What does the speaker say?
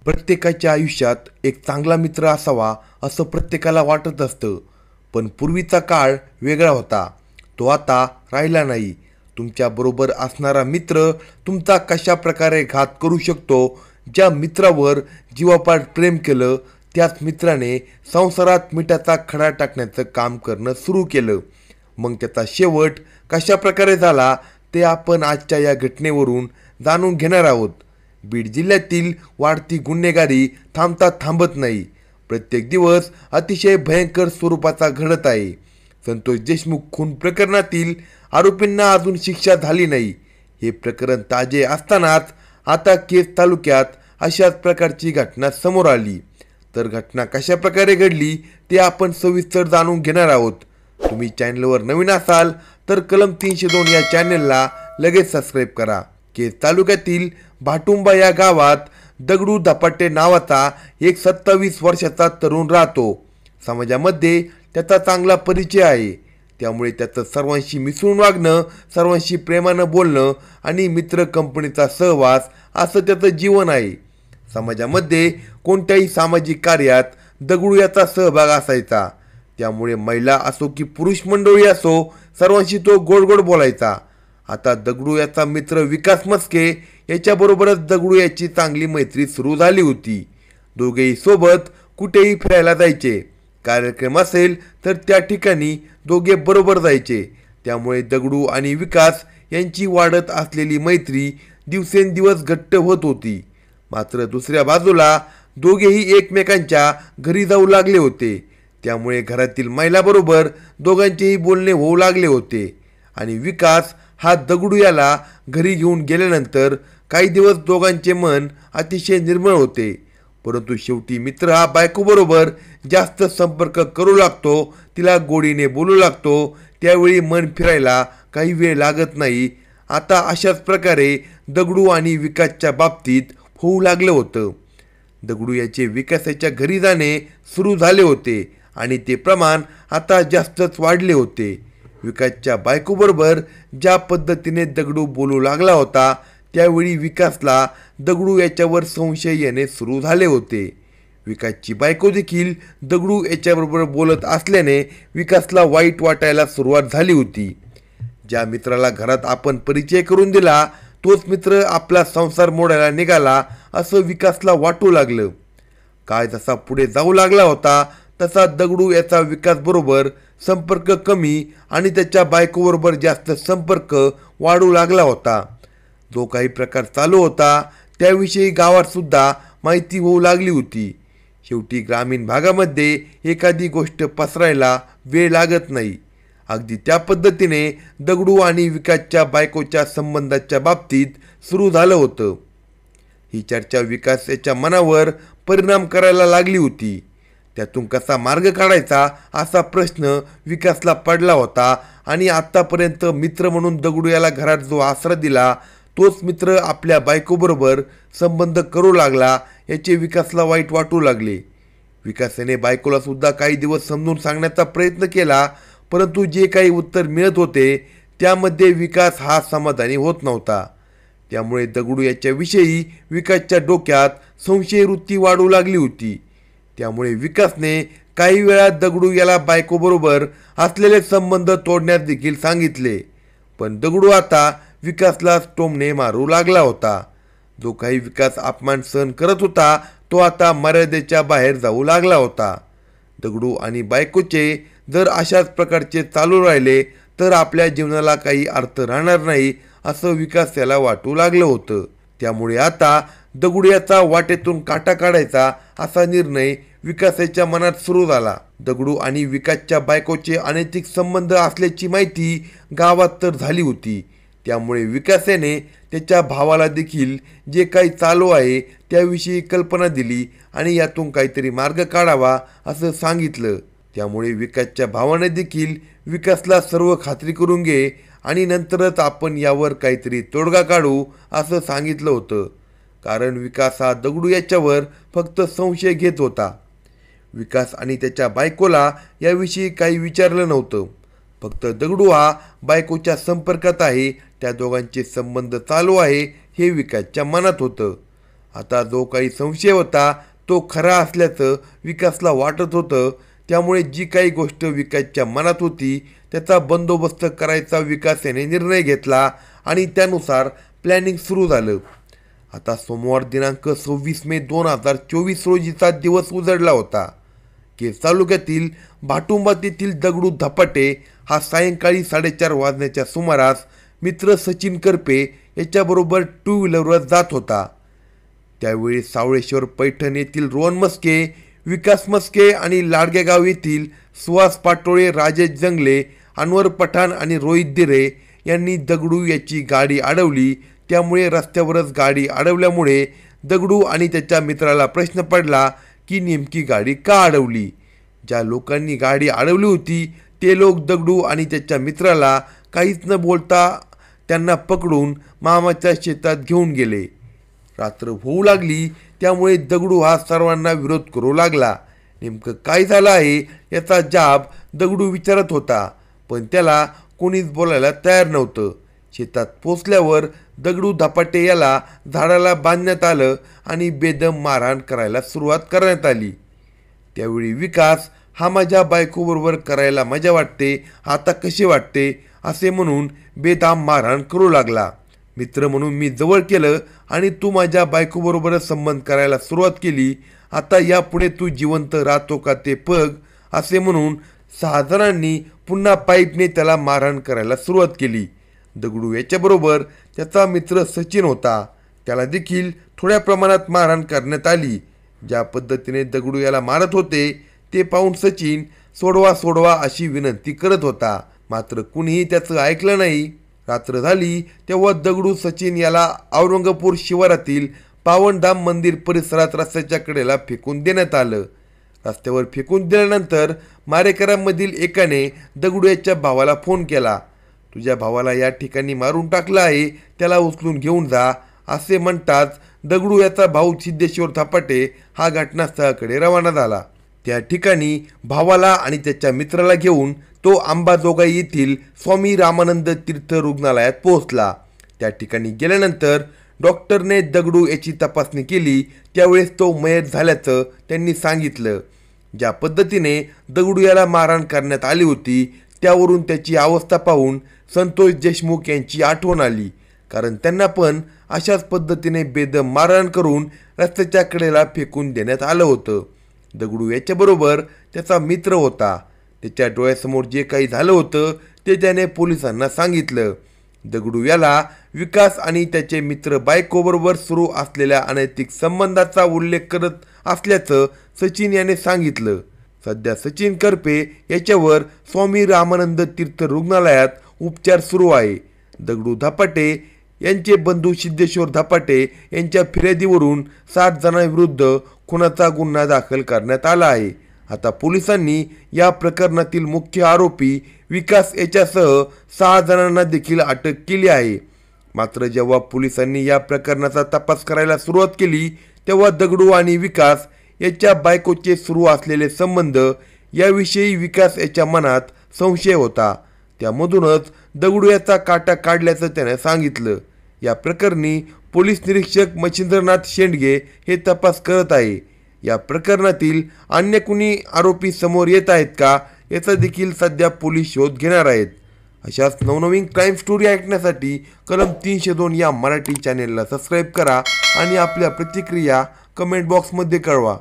प्रत्येकाच्या आयुष्यात एक चांगला मित्र असावा असं प्रत्येकाला वाटत असतं. पण पूर्वीचा काळ वेगळा होता. तो आता राहिला नाही. तुमच्याबरोबर असणारा मित्र तुमचा कशा प्रकारे घात करू शकतो. ज्या मित्रावर जीवापाड प्रेम केलं त्याच मित्राने संसारात मिठाचा खडा टाकण्याचं काम करणं सुरू केलं. मग त्याचा शेवट कशा प्रकारे झाला ते आपण आजच्या या घटनेवरून जाणून घेणार आहोत. बीड जिल्ह्यातील वाढती गुन्हेगारी थांबता थांबत नाही. प्रत्येक दिवस अतिशय भयंकर स्वरूपाचा घडत आहे. संतोष देशमुख खून प्रकरणातील आरोपींना अजून शिक्षा झाली नाही. हे प्रकरण ताजे असतानाच आता केज तालुक्यात अशाच प्रकारची घटना समोर आली. तर घटना कशा प्रकारे घडली ते आपण सविस्तर जाणून घेणार आहोत. तुम्ही चॅनलवर नवीन असाल तर कलम 302 या चॅनलला लगेच सबस्क्राईब करा. केज तालुक्यातील भाटुंबा या गावात दगडू धपाटे नावाचा एक 27 वर्षाचा तरुण राहतो. समाजामध्ये त्याचा चांगला परिचय आहे. त्यामुळे त्याचं सर्वांशी मिसळून वागणं, सर्वांशी प्रेमानं बोलणं आणि मित्र कंपनीचा सहवास असं त्याचं जीवन आहे. समाजामध्ये कोणत्याही सामाजिक कार्यात दगडू याचा सहभाग असायचा. त्यामुळे महिला असो की पुरुष मंडळी असो सर्वांशी तो गोड गोड बोलायचा. आता दगडू याचा मित्र विकास मस्के याच्याबरोबरच दगडू याची चांगली मैत्री सुरू झाली होती. दोघेही सोबत कुठेही फिरायला जायचे. कार्यक्रम असेल तर त्या ठिकाणी दोघे बरोबर जायचे. त्यामुळे दगडू आणि विकास यांची वाढत असलेली मैत्री दिवसेंदिवस घट्ट होत होती. मात्र दुसऱ्या बाजूला दोघेही एकमेकांच्या घरी जाऊ लागले होते. त्यामुळे घरातील महिलाबरोबर दोघांचेही बोलणे होऊ लागले होते. आणि विकास हा दगडू याला घरी घेऊन गेल्यानंतर काही दिवस दोघांचे मन अतिशय निर्मळ होते. परंतु शेवटी मित्र हा बायकोबरोबर जास्त संपर्क करू लागतो, तिला गोडीने बोलू लागतो. त्यावेळी मन फिरायला काही वेळ लागत नाही. आता अशाच प्रकारे दगडू आणि विकासच्या बाबतीत होऊ लागलं होतं. दगडू याचे विकासाच्या घरी जाणे सुरू झाले होते आणि ते प्रमाण आता जास्तच वाढले होते. विकासच्या बायकोबरोबर ज्या पद्धतीने दगडू बोलू लागला होता त्यावेळी विकासला दगडू याच्यावर संशय येणे सुरू झाले होते. विकासची बायको देखील दगडू याच्याबरोबर बोलत असल्याने विकासला वाईट वाटायला सुरुवात झाली होती. ज्या मित्राला घरात आपण परिचय करून दिला तोच मित्र आपला संसार मोडायला निघाला असं विकासला वाटू लागलं. काय जसा पुढे जाऊ लागला होता तसा दगडू याचा विकासबरोबर संपर्क कमी आणि त्याच्या बायकोबरोबर जास्त संपर्क वाढू लागला होता. जो काही प्रकार चालू होता त्याविषयी गावात सुद्धा माहिती होऊ लागली होती. शेवटी ग्रामीण भागामध्ये एखादी गोष्ट पसरायला वेळ लागत नाही. अगदी त्या पद्धतीने दगडू आणि विकासच्या बायकोच्या संबंधाच्या बाबतीत सुरू झालं होतं. ही चर्चा विकास याच्या मनावर परिणाम करायला लागली होती. त्यातून कसा मार्ग काढायचा असा प्रश्न विकासला पडला होता. आणि आत्तापर्यंत मित्र म्हणून दगडू याला घरात जो आसरा दिला तोच मित्र आपल्या बायकोबरोबर संबंध करू लागला याचे विकासला वाईट वाटू लागले. विकासाने बायकोला सुद्धा काही दिवस समजून सांगण्याचा प्रयत्न केला, परंतु जे काही उत्तर मिळत होते त्यामध्ये विकास हा समाधानी होत नव्हता. त्यामुळे दगडू याच्याविषयी विकासच्या डोक्यात संशयवृत्ती वाढू लागली होती. त्यामुळे विकासने काही वेळा दगडू याला बायकोबरोबर असलेले संबंध तोडण्यास देखील सांगितले. पण दगडू आता विकासला टोमणे मारू लागला होता. जो काही विकास अपमान सहन करत होता तो आता मर्यादेच्या बाहेर जाऊ लागला होता. दगडू आणि बायकोचे जर अशाच प्रकारचे चालू राहिले तर आपल्या जीवनाला काही अर्थ राहणार नाही असं विकास याला वाटू लागलं होतं. त्यामुळे आता दगडू याचा वाटेतून काटा काढायचा असा निर्णय विकासाच्या मनात सुरू झाला. दगडू आणि विकासच्या बायकोचे अनैतिक संबंध असल्याची माहिती गावात तर झाली होती. त्यामुळे विकासाने त्याच्या भावाला देखील जे काही चालू आहे त्याविषयी कल्पना दिली आणि यातून काहीतरी मार्ग काढावा असं सांगितलं. त्यामुळे विकासच्या भावाने देखील विकासला सर्व खात्री करून घे आणि नंतरच आपण यावर काहीतरी तोडगा काढू असं सांगितलं होतं. कारण विकास हा दगडू याच्यावर फक्त संशय घेत होता. विकास आणि त्याच्या बायकोला याविषयी काही विचारलं नव्हतं. फक्त दगडू हा बायकोच्या संपर्कात आहे, त्या दोघांचे संबंध चालू आहे हे विकासच्या मनात होतं. आता जो काही संशय होता तो खरा असल्याचं विकासला वाटत होतं. त्यामुळे जी काही गोष्ट विकासच्या मनात होती त्याचा बंदोबस्त करायचा विकास याने निर्णय घेतला आणि त्यानुसार प्लॅनिंग सुरू झालं. आता सोमवार दिनांक 26 मे 2024 रोजीचा दिवस उजडला होता. केज तालुक्यातील भाटुंबा येथील दगडू धपाटे हा सायंकाळी 4:30 वाजण्याच्या सुमारास मित्र सचिन करपे याच्याबरोबर 2 व्हीलरवर जात होता. त्यावेळी सावळेश्वर पैठण येथील रोहन मस्के, विकास मस्के आणि लाडगेगाव येथील सुहास पाटोळे, राजेश जंगले, अनवर पठाण आणि रोहित दिरे यांनी दगडू याची गाडी अडवली. त्यामुळे रस्त्यावरच गाडी अडवल्यामुळे दगडू आणि त्याच्या मित्राला प्रश्न पडला की नेमकी गाडी का अडवली. ज्या लोकांनी गाडी अडवली होती ते लोक दगडू आणि त्याच्या मित्राला काहीच न बोलता त्यांना पकडून मामाच्या शेतात घेऊन गेले. रात्र होऊ लागली त्यामुळे दगडू हा सर्वांना विरोध करू लागला. नेमकं काय झालं आहे याचा जाब दगडू विचारत होता, पण त्याला कोणीच बोलायला तयार नव्हतं. शेतात पोचल्यावर दगडू धपाटे याला झाडाला बांधण्यात आलं आणि बेदम मारहाण करायला सुरुवात करण्यात आली. त्यावेळी विकास हा माझ्या बायकोबरोबर करायला मजा वाटते, आता कसे वाटते असे म्हणून बेदम मारहाण करू लागला. मित्र म्हणून मी जवळ केलं आणि तू माझ्या बायकोबरोबरच संबंध करायला सुरुवात केली. आता यापुढे तू जिवंत राहतो का ते बघ असे म्हणून 6 जणांनी पुन्हा पाईपने त्याला मारहाण करायला सुरुवात केली. दगडू याच्याबरोबर त्याचा मित्र सचिन होता. त्याला देखील थोड्या प्रमाणात मारहाण करण्यात आली. ज्या पद्धतीने दगडू याला मारत होते ते पाहून सचिन सोडवा सोडवा अशी विनंती करत होता, मात्र कुणीही त्याचं ऐकलं नाही. रात्र झाली तेव्हा दगडू सचिन याला औरंगापूर शिवारातील पावनधाम मंदिर परिसरात रस्त्याच्या कडेला फेकून देण्यात आलं. रस्त्यावर फेकून दिल्यानंतर मारेकऱ्यांमधील एकाने दगडू याच्या भावाला फोन केला. तुझ्या भावाला या ठिकाणी मारून टाकलं आहे, त्याला उचलून घेऊन जा असे म्हणताच दगडू याचा भाऊ सिद्धेश्वर धपाटे हा घटनास्थळाकडे रवाना झाला. त्या ठिकाणी भावाला आणि त्याच्या मित्राला घेऊन तो अंबाजोगाई येथील स्वामी रामानंद तीर्थ रुग्णालयात पोहोचला. त्या ठिकाणी गेल्यानंतर डॉक्टरने दगडू याची तपासणी केली. त्यावेळेस तो मयत झाल्याचं त्यांनी सांगितलं. ज्या पद्धतीने दगडू याला मारहाण करण्यात आली होती त्यावरून त्याची अवस्था पाहून संतोष देशमुख यांची आठवण आली, कारण त्यांना पण अशाच पद्धतीने बेदम मारहाण करून रस्त्याच्या कडेला फेकून देण्यात आलं होतं. दगडू याच्याबरोबर त्याचा मित्र होता. त्याच्या डोळ्यासमोर जे काही झालं होतं ते त्याने पोलिसांना सांगितलं. दगडू याला विकास आणि त्याचे मित्र बायकोबरोबर सुरू असलेल्या अनैतिक संबंधाचा उल्लेख करत असल्याचं सचिन याने सांगितलं. सध्या सचिन करपे याच्यावर स्वामी रामानंद तीर्थ रुग्णालयात उपचार सुरू आहे. दगडू धपाटे यांचे बंधू सिद्धेश्वर धपाटे यांच्या फिर्यादीवरून 7 जणांविरुद्ध खुनाचा गुन्हा दाखल करण्यात आला आहे. आता पोलिसांनी या प्रकरणातील मुख्य आरोपी विकास याच्यासह 6 जणांना देखील अटक केली आहे. मात्र जेव्हा पोलिसांनी या प्रकरणाचा तपास करायला सुरुवात केली तेव्हा दगडू आणि विकास याच्या बायकोचे सुरू असलेले संबंध याविषयी विकास याच्या मनात संशय होता. त्यामधूनच दगडू याचा काटा काढल्याचं त्याने सांगितलं. या प्रकरणी पोलीस निरीक्षक मच्छिंद्रनाथ शेंडगे हे तपास करत आहे. या प्रकरणातील अन्य कुणी आरोपी समोर येत आहेत का याचा देखील सध्या पोलीस शोध घेणार आहेत. अशाच नवनवीन क्राईम स्टोरी ऐकण्यासाठी कलम 302 या मराठी चॅनेलला सबस्क्राईब करा आणि आपल्या प्रतिक्रिया कमेंट बॉक्समध्ये कळवा.